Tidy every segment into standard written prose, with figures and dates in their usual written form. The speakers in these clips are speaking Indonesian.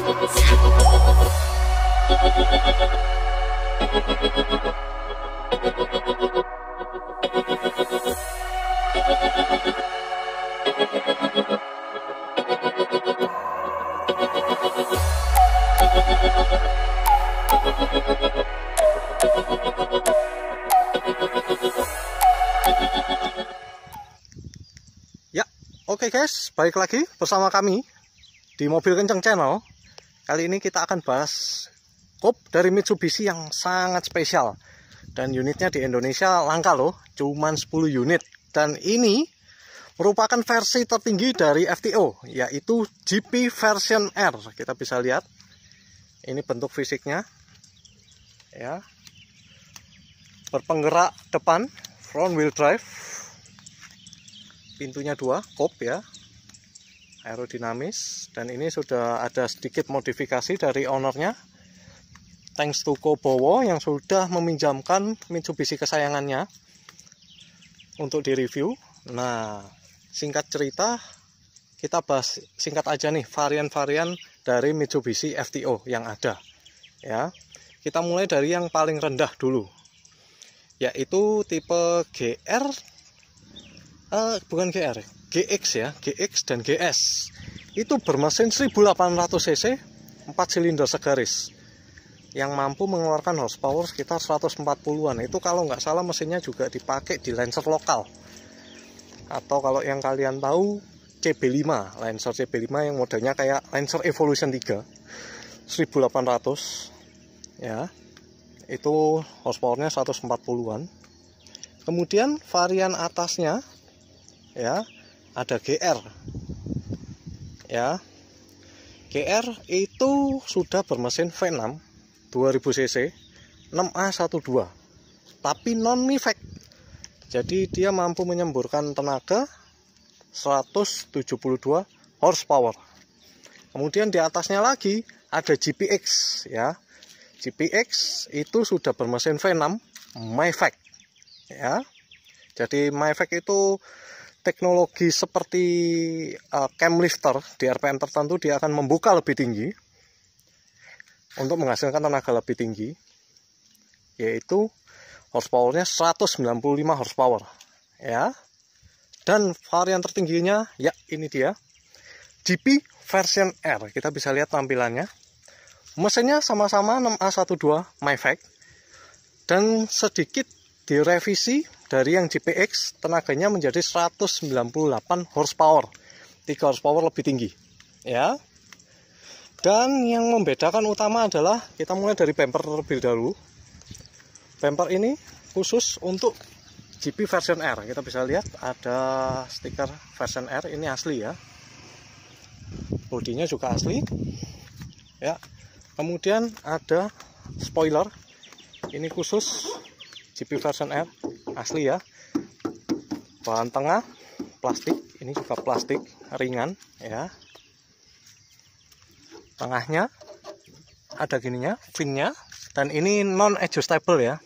Ya, oke guys, balik lagi bersama kami di Mobil Kenceng Channel. Kali ini kita akan bahas coupe dari Mitsubishi yang sangat spesial. Dan unitnya di Indonesia langka loh, cuman 10 unit. Dan ini merupakan versi tertinggi dari FTO, yaitu GP version R. Kita bisa lihat, ini bentuk fisiknya. Ya, berpenggerak depan, front wheel drive. Pintunya 2, coupe ya, aerodinamis. Dan ini sudah ada sedikit modifikasi dari ownernya, thanks to Kobowo yang sudah meminjamkan Mitsubishi kesayangannya untuk direview. Nah, singkat cerita, kita bahas singkat aja nih varian-varian dari Mitsubishi FTO yang ada ya. Kita mulai dari yang paling rendah dulu, yaitu tipe GR, bukan GR, GX ya, GX dan GS. Itu bermesin 1800 cc, 4 silinder segaris, yang mampu mengeluarkan horsepower sekitar 140-an. Itu kalau nggak salah mesinnya juga dipakai di Lancer lokal. Atau kalau yang kalian tahu CB5, Lancer CB5 yang modelnya kayak Lancer Evolution 3, 1800 ya. Itu horsepowernya 140-an. Kemudian varian atasnya ya, ada GR ya. GR itu sudah bermesin V6 2000 cc 6A12, tapi non mifek. Jadi dia mampu menyemburkan tenaga 172 horsepower. Kemudian di atasnya lagi ada GPX ya. GPX itu sudah bermesin V6 MIFAC ya. Jadi MIFAC itu teknologi seperti cam lifter. Di RPM tertentu dia akan membuka lebih tinggi untuk menghasilkan tenaga lebih tinggi, yaitu horsepowernya 195 horsepower ya. Dan varian tertingginya ya ini dia, GP version R. Kita bisa lihat tampilannya. Mesinnya sama-sama 6A12 MIFAC, dan sedikit direvisi dari yang GPX, tenaganya menjadi 198 horsepower, 3 horsepower lebih tinggi ya. Dan yang membedakan utama adalah, kita mulai dari bumper terlebih dahulu. Bumper ini khusus untuk GP version R. Kita bisa lihat ada stiker version R, ini asli ya. Bodinya juga asli ya. Kemudian ada spoiler, ini khusus GP version R, asli ya. Bahan tengah plastik, ini juga plastik ringan ya. Tengahnya ada gininya, finnya, dan ini non adjustable ya.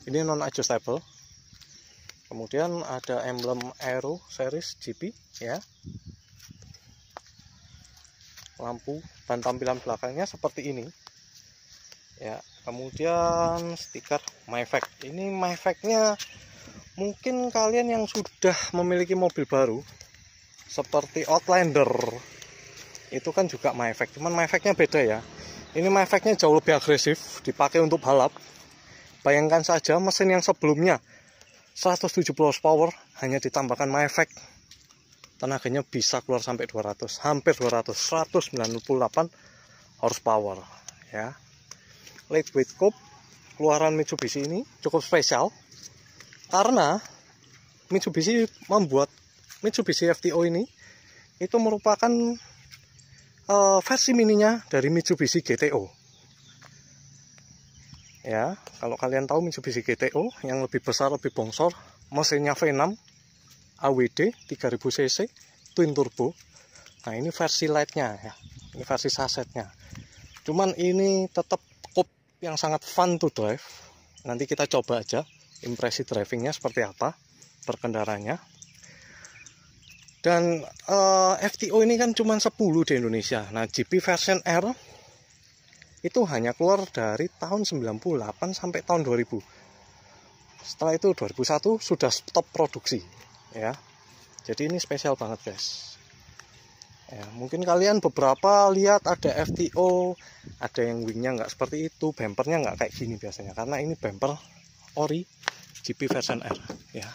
Ini non adjustable. Kemudian ada emblem Aero Series GP ya. Lampu dan tampilan belakangnya seperti ini ya. Kemudian stiker MIFAC. Ini MIFAC-nya mungkin kalian yang sudah memiliki mobil baru seperti Outlander itu kan juga MIFAC, cuman MIFAC-nya beda ya. Ini MIFAC-nya jauh lebih agresif, dipakai untuk balap. Bayangkan saja mesin yang sebelumnya 170 horsepower, hanya ditambahkan MIFAC, tenaganya bisa keluar sampai 200, hampir 200, 198 horsepower ya. Lightweight coupe keluaran Mitsubishi ini cukup spesial karena Mitsubishi membuat Mitsubishi FTO ini itu merupakan versi mininya dari Mitsubishi GTO ya. Kalau kalian tahu Mitsubishi GTO yang lebih besar, lebih bongsor, mesinnya V6 AWD 3000 cc twin turbo. Nah, ini versi lightnya ya, ini versi sasetnya. Cuman ini tetap coupe yang sangat fun to drive. Nanti kita coba aja impresi drivingnya seperti apa, berkendaranya. Dan FTO ini kan cuma 10 di Indonesia. Nah, GP version R itu hanya keluar dari tahun 98 sampai tahun 2000. Setelah itu 2001 sudah stop produksi ya. Jadi ini spesial banget guys ya. Mungkin kalian beberapa lihat ada FTO, ada yang wingnya nggak seperti itu, bumpernya nggak kayak gini biasanya, karena ini bumper ori GP version R ya.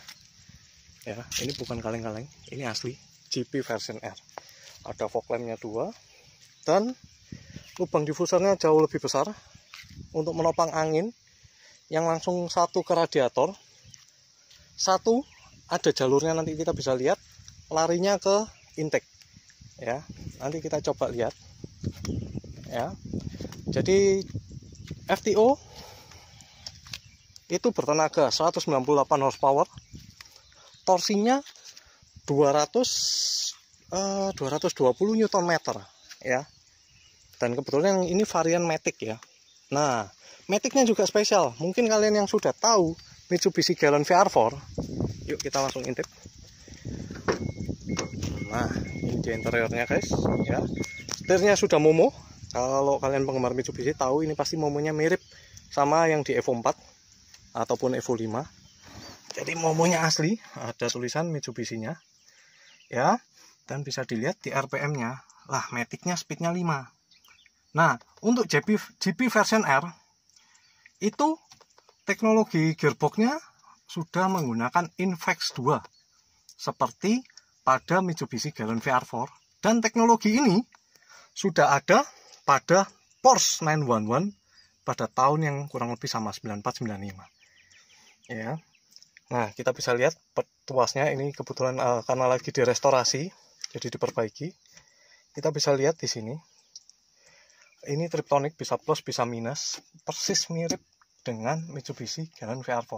Ya, ini bukan kaleng-kaleng, ini asli GP version R. Ada fog lampnya 2 dan lubang diffusernya jauh lebih besar untuk menopang angin yang langsung satu ke radiator. Satu ada jalurnya, nanti kita bisa lihat larinya ke intake ya. Nanti kita coba lihat ya. Jadi FTO itu bertenaga 198 horsepower, torsinya 220 Nm ya. Dan kebetulan yang ini varian Matic ya. Nah, Maticnya juga spesial. Mungkin kalian yang sudah tahu Mitsubishi Galant VR4, yuk kita langsung intip. Nah, ini di interiornya guys ya. Setirnya sudah Momo. Kalau kalian penggemar Mitsubishi tahu, ini pasti Momonya mirip sama yang di Evo 4 ataupun Evo 5. Jadi Momonya asli, ada tulisan Mitsubishi-nya ya, dan bisa dilihat di RPM-nya. Lah, Matic-nya speed-nya 5. Nah, untuk GP version R itu teknologi gearbox-nya sudah menggunakan Invex 2 seperti pada Mitsubishi Galant VR4, dan teknologi ini sudah ada pada Porsche 911 pada tahun yang kurang lebih sama 94-95 ya. Nah, kita bisa lihat tuasnya ini kebetulan karena lagi direstorasi, jadi diperbaiki. Kita bisa lihat di sini. Ini triptonic, bisa plus, bisa minus, persis mirip dengan Mitsubishi Galant VR4.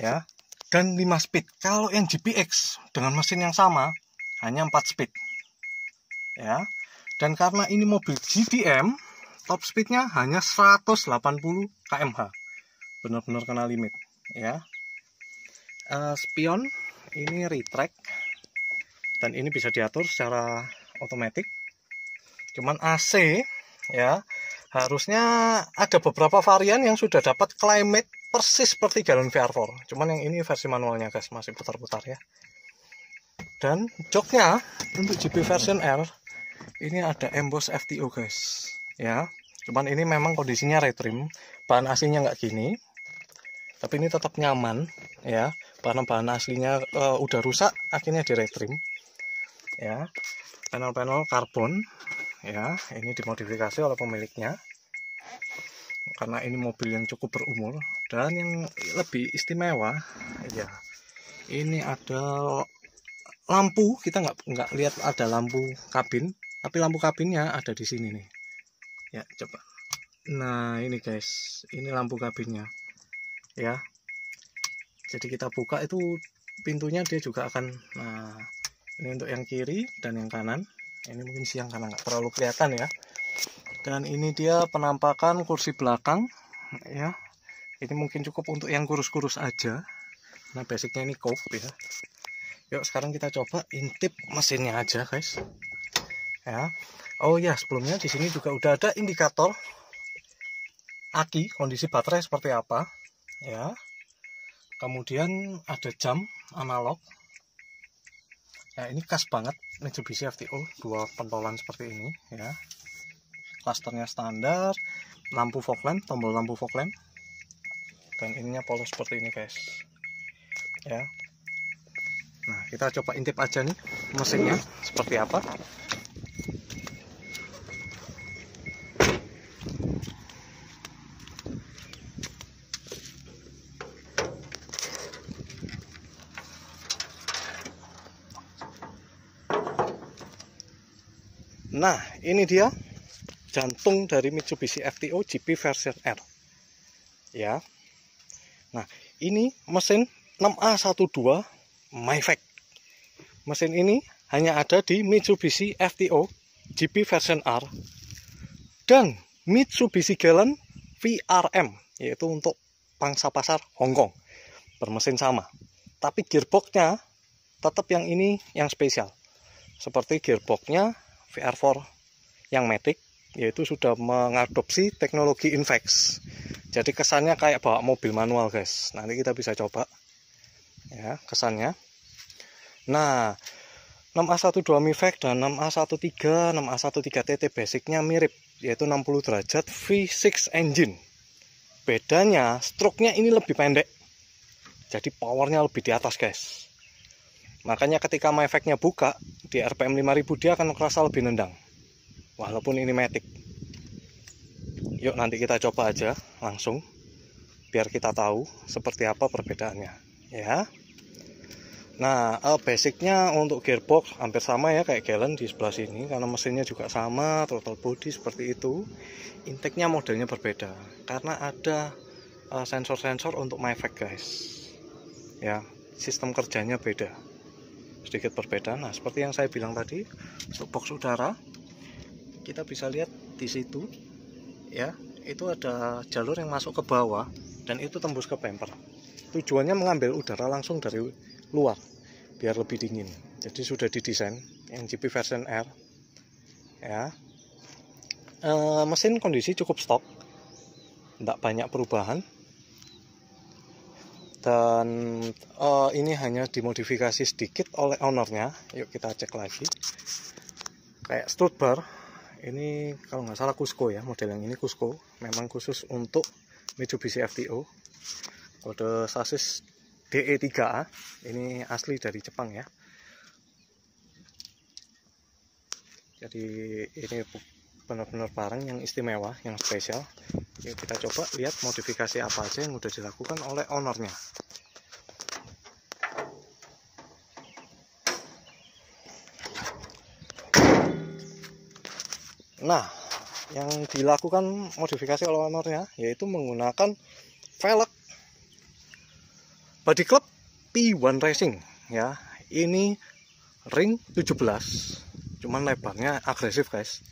Ya. Dan 5 speed. Kalau yang GPX dengan mesin yang sama hanya 4 speed. Ya. Dan karena ini mobil GTM, top speednya hanya 180 km/h. Benar-benar kena limit, ya. Spion ini retract dan ini bisa diatur secara otomatis. Cuman AC ya, harusnya ada beberapa varian yang sudah dapat climate persis seperti Galant VR4. Cuman yang ini versi manualnya guys, masih putar-putar ya. Dan joknya untuk GP version R ini ada emboss FTO guys ya. Cuman ini memang kondisinya retrim, bahan aslinya nggak gini, tapi ini tetap nyaman ya. Bahan aslinya udah rusak, akhirnya diretrim ya. Panel-panel karbon ya, ini dimodifikasi oleh pemiliknya karena ini mobil yang cukup berumur. Dan yang lebih istimewa ya, ini ada lampu. Kita nggak lihat ada lampu kabin, tapi lampu kabinnya ada di sini nih ya. Coba, nah ini guys, ini lampu kabinnya ya. Jadi kita buka itu pintunya, dia juga akan, nah ini untuk yang kiri dan yang kanan. Ini mungkin siang karena nggak terlalu kelihatan ya. Dan ini dia penampakan kursi belakang ya. Ini mungkin cukup untuk yang kurus-kurus aja. Nah, basicnya ini coupe ya. Yuk sekarang kita coba intip mesinnya aja guys ya. Oh ya, sebelumnya di sini juga udah ada indikator aki, kondisi baterai seperti apa ya. Kemudian ada jam analog. Nah, ini khas banget Mitsubishi FTO, 2 pentolan seperti ini ya. Clusternya standar, lampu fog lamp, tombol lampu fog lamp. Dan ininya polos seperti ini guys ya. Nah, kita coba intip aja nih mesinnya seperti apa. Nah, ini dia jantung dari Mitsubishi FTO GP version R ya. Nah, ini mesin 6A12 MyFact. Mesin ini hanya ada di Mitsubishi FTO GP version R dan Mitsubishi Galant VRM, yaitu untuk pangsa pasar Hongkong, bermesin sama. Tapi gearboxnya tetap yang ini yang spesial, seperti gearboxnya VR4 yang Matic yaitu sudah mengadopsi teknologi Invex. Jadi kesannya kayak bawa mobil manual guys. Nanti kita bisa coba ya kesannya. Nah, 6A12 MIVEC dan 6A13, 6A13TT basicnya mirip, yaitu 60 derajat V6 engine. Bedanya stroke-nya ini lebih pendek, jadi powernya lebih di atas guys. Makanya ketika MIVEC-nya buka di RPM 5000 dia akan kerasa lebih nendang, walaupun ini matic. Yuk nanti kita coba aja langsung, biar kita tahu seperti apa perbedaannya ya. Nah, basicnya untuk gearbox hampir sama ya kayak Galen di sebelah sini, karena mesinnya juga sama, throttle body seperti itu. Intake-nya modelnya berbeda karena ada sensor-sensor untuk MIVEC guys. Ya, sistem kerjanya beda, sedikit berbeda. Nah, seperti yang saya bilang tadi, untuk box udara kita bisa lihat di situ ya, itu ada jalur yang masuk ke bawah dan itu tembus ke bumper. Tujuannya mengambil udara langsung dari luar biar lebih dingin. Jadi sudah didesain yang GP version R ya. Mesin kondisi cukup stok, tidak banyak perubahan, dan ini hanya dimodifikasi sedikit oleh ownernya. Yuk kita cek lagi. Kayak strut bar ini kalau nggak salah Cusco ya, model yang ini Cusco, memang khusus untuk Mitsubishi FTO. Kode sasis DE3A, ini asli dari Jepang ya. Jadi ini benar-benar barang yang istimewa, yang spesial. Yuk kita coba lihat modifikasi apa aja yang udah dilakukan oleh ownernya. Nah, yang dilakukan modifikasi oleh ownernya yaitu menggunakan velg body club P1 Racing ya. Ini ring 17, cuman lebarnya agresif guys.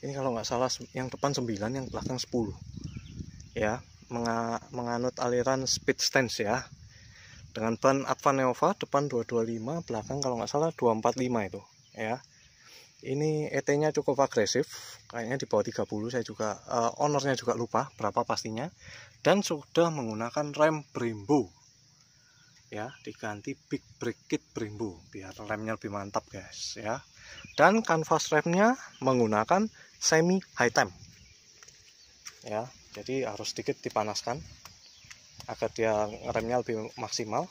Ini kalau nggak salah yang depan 9, yang belakang 10 ya, menganut aliran speed stance ya, dengan ban Advan Neova, depan 225, belakang kalau nggak salah 245 itu ya. Ini ET-nya cukup agresif, kayaknya di bawah 30, saya juga ownernya juga lupa berapa pastinya. Dan sudah menggunakan rem Brembo ya, diganti big brake kit Brembo biar remnya lebih mantap guys ya. Dan kanvas remnya menggunakan semi high temp ya, jadi harus sedikit dipanaskan agar dia remnya lebih maksimal.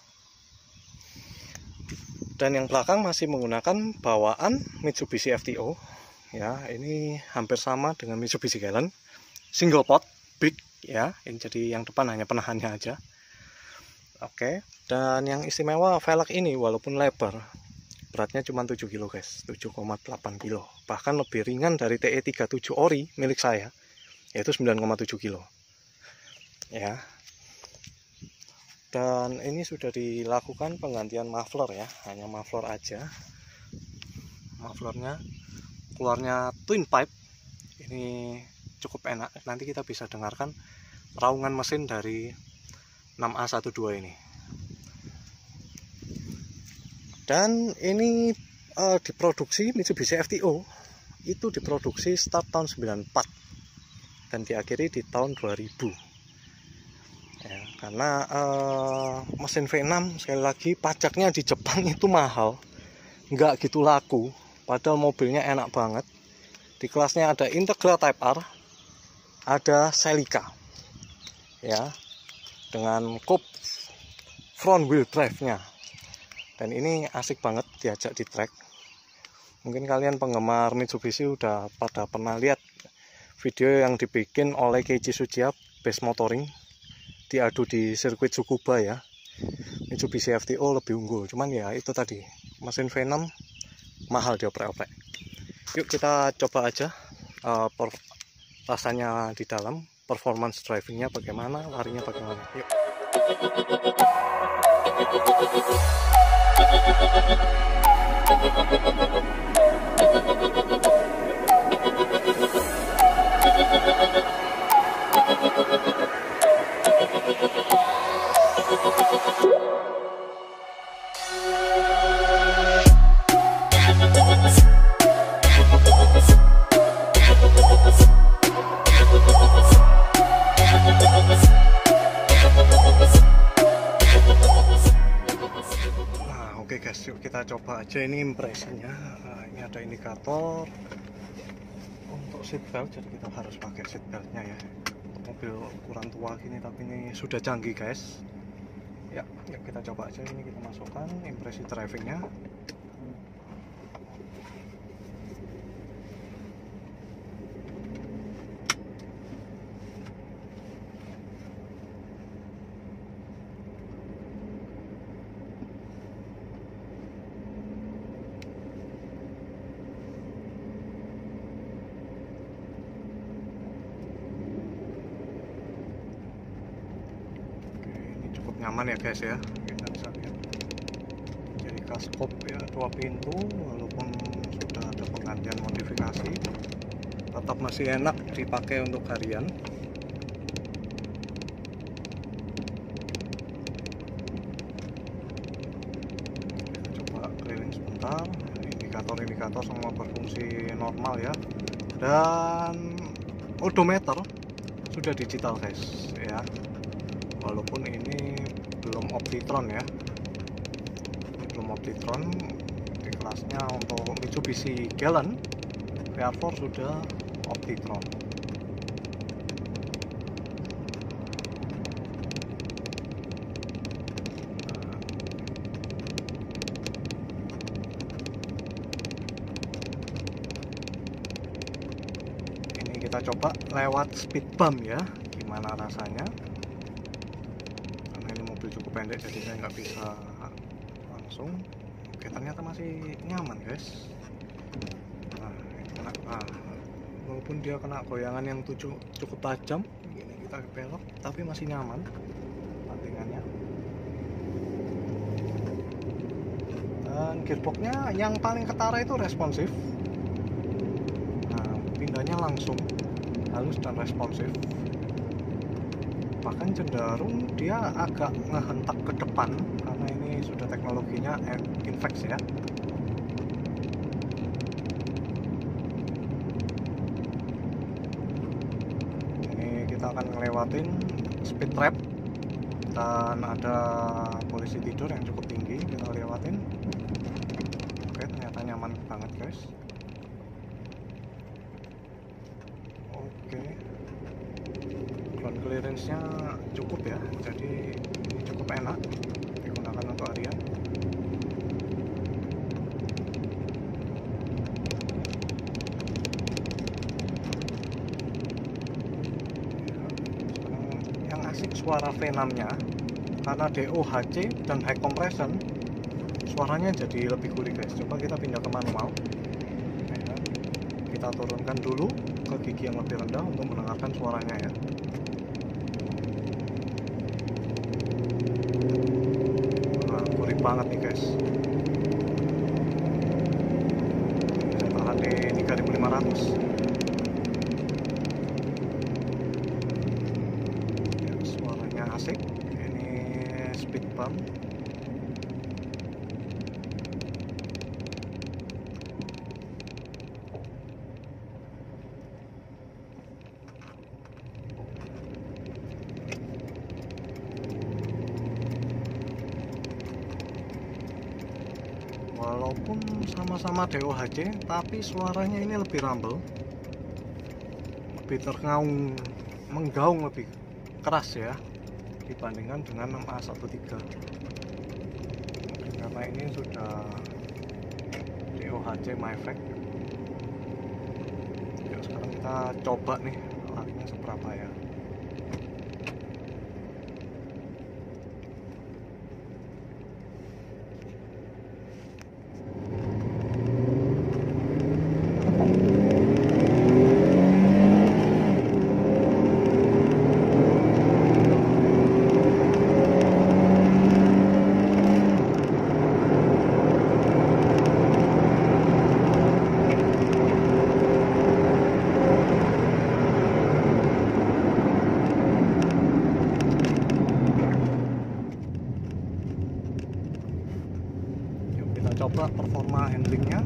Dan yang belakang masih menggunakan bawaan Mitsubishi FTO ya, ini hampir sama dengan Mitsubishi Galen, single pot big ya, yang jadi yang depan hanya penahannya aja. Oke, dan yang istimewa velg ini walaupun lebar, beratnya cuma 7 kilo guys, 7,8 kilo, bahkan lebih ringan dari TE37 Ori milik saya, yaitu 9,7 kilo ya. Dan ini sudah dilakukan penggantian muffler ya, hanya muffler aja. Mufflernya keluarnya twin pipe, ini cukup enak. Nanti kita bisa dengarkan raungan mesin dari 6A12 ini. Dan ini diproduksi Mitsubishi FTO, itu diproduksi start tahun 94 dan diakhiri di tahun 2000 ya, karena mesin V6 sekali lagi pajaknya di Jepang itu mahal, nggak gitu laku, padahal mobilnya enak banget. Di kelasnya ada Integra Type R, ada Celica ya, dengan coupe front wheel drive nya, dan ini asik banget diajak di track. Mungkin kalian penggemar Mitsubishi udah pada pernah lihat video yang dibikin oleh Keiji Tsuchiya Best Motoring, diadu di sirkuit Tsukuba ya. Mitsubishi FTO lebih unggul, cuman ya itu tadi, mesin V6 mahal dioprek-oprek. Yuk kita coba aja rasanya di dalam, performance drivingnya bagaimana, larinya bagaimana. Yuk. Nah, oke guys, yuk kita coba aja ini impresinya. Nah, ini ada indikator untuk seat belt, jadi kita harus pakai seat beltnya ya. Untuk mobil ukuran tua gini, tapi ini sudah canggih guys. Ya, yuk kita coba aja. Ini kita masukkan impresi drivingnya. Nyaman ya guys ya, kita bisa lihat jadi kaskop ya, 2 pintu, walaupun sudah ada penggantian modifikasi tetap masih enak dipakai untuk harian. Kita coba keliling sebentar. Indikator-indikator semua berfungsi normal ya, dan odometer sudah digital guys ya, walaupun ini belum Optitron ya, ini belum Optitron. Di kelasnya untuk Mitsubishi Galant VR4 sudah Optitron. Ini kita coba lewat speed bump ya, gimana rasanya. Cukup pendek jadi saya nggak bisa langsung. Oke, ternyata masih nyaman guys. Nah, walaupun dia kena goyangan yang cukup tajam ini, kita belok tapi masih nyaman pantingannya. Dan gearboxnya yang paling ketara itu responsif. Nah, pindahnya langsung halus dan responsif, bahkan cenderung dia agak ngehentak ke depan karena ini sudah teknologinya Invex ya. Ini kita akan ngelewatin speed trap dan ada polisi tidur yang cukup tinggi, kita lewatin. Oke, ternyata nyaman banget guys. Oke, ground clearance-nya cukup ya, jadi cukup enak digunakan untuk harian. Yang asik suara V6-nya, karena DOHC dan high compression, suaranya jadi lebih gurih guys. Coba kita pindah ke manual. Kita turunkan dulu ke gigi yang lebih rendah untuk mendengarkan suaranya ya. Gurih banget nih guys. Saya tahan di 3500. Ya, suaranya asik. Ini speed bump. Walaupun sama-sama DOHC, tapi suaranya ini lebih rumble, lebih tergaung, menggaung lebih keras ya dibandingkan dengan 6A13. Karena ini sudah DOHC Mavic. Ya, sekarang kita coba nih larinya seberapa ya. Coba performa handlingnya.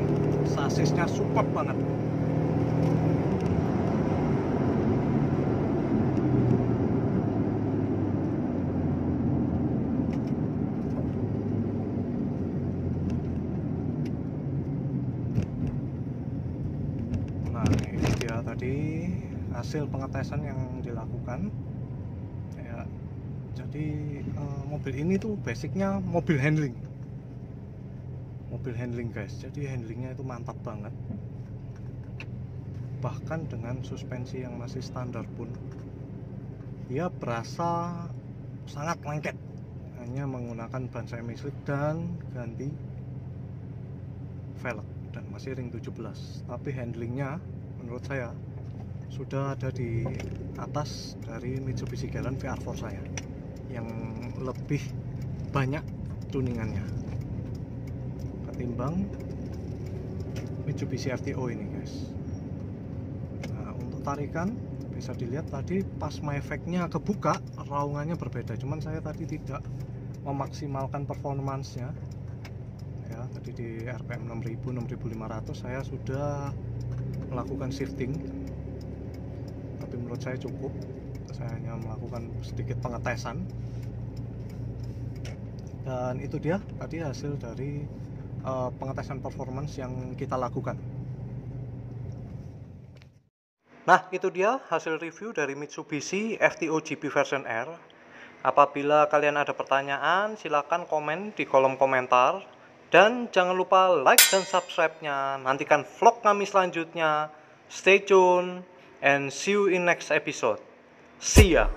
memang sasisnya superb banget. Nah, ini dia tadi hasil pengetesan yang dilakukan ya. Jadi mobil ini tuh basicnya mobil handling guys. Jadi handlingnya itu mantap banget, bahkan dengan suspensi yang masih standar pun dia berasa sangat lengket, hanya menggunakan ban semi slick dan ganti velg dan masih ring 17. Tapi handlingnya menurut saya sudah ada di atas dari Mitsubishi Galant VR4 saya yang lebih banyak tuningannya ketimbang Mitsubishi FTO ini guys. Nah, untuk tarikan bisa dilihat tadi pas Mavic-nya kebuka raungannya berbeda, cuman saya tadi tidak memaksimalkan performance-nya ya. Tadi di RPM 6000 6500 saya sudah melakukan shifting, tapi menurut saya cukup. Saya hanya melakukan sedikit pengetesan, dan itu dia tadi hasil dari pengetesan performance yang kita lakukan. Nah, itu dia hasil review dari Mitsubishi FTO GP version R. Apabila kalian ada pertanyaan, silakan komen di kolom komentar. Dan jangan lupa like dan subscribe-nya. Nantikan vlog kami selanjutnya. Stay tune and see you in next episode. See ya.